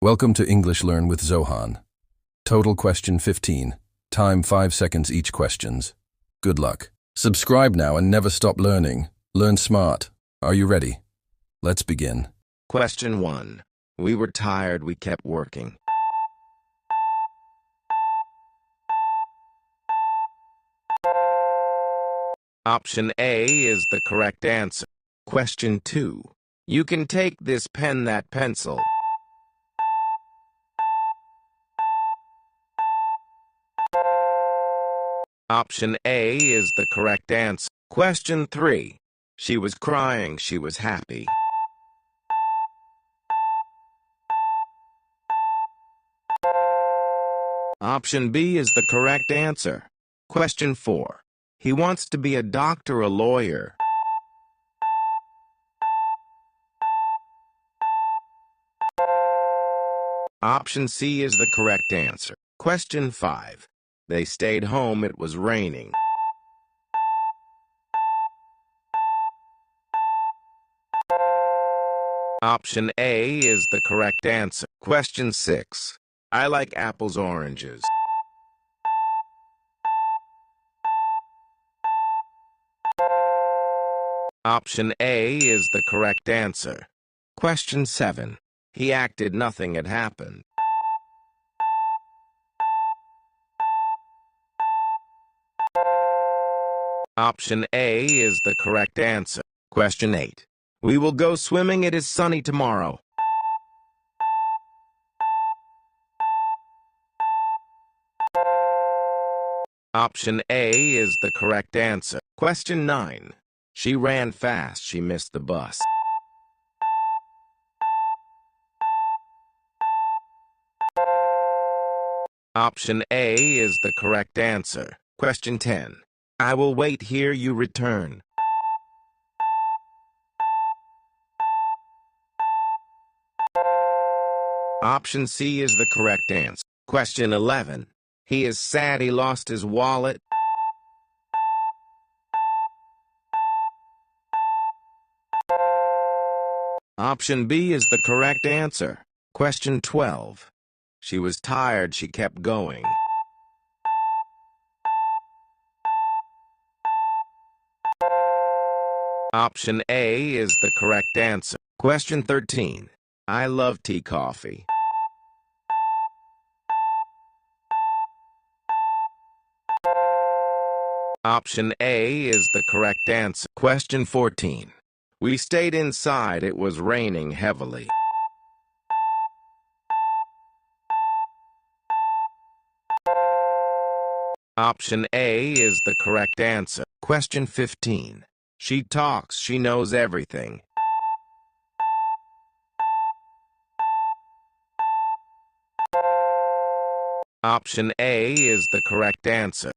Welcome to English Learn with Zohan. Total question 15. Time 5 seconds each questions. Good luck. Subscribe now and never stop learning. Learn smart. Are you ready? Let's begin. Question 1. We were tired, we kept working. Option A is the correct answer. Question 2. You can take this pen, that pencil. Option A is the correct answer. Question 3. She was crying, she was happy. Option B is the correct answer. Question 4. He wants to be a doctor, a lawyer. Option C is the correct answer. Question 5. They stayed home, it was raining. Option A is the correct answer. Question 6. I like apples, oranges. Option A is the correct answer. Question 7. He acted nothing had happened. Option A is the correct answer. Question 8. We will go swimming, it is sunny tomorrow. Option A is the correct answer. Question 9. She ran fast, she missed the bus. Option A is the correct answer. Question 10. I will wait here, you return. Option C is the correct answer. Question 11. He is sad, he lost his wallet. Option B is the correct answer. Question 12. She was tired, she kept going. Option A is the correct answer. Question 13. I love tea, coffee. Option A is the correct answer. Question 14. We stayed inside, it was raining heavily. Option A is the correct answer. Question 15. She talks, she knows everything. Option A is the correct answer.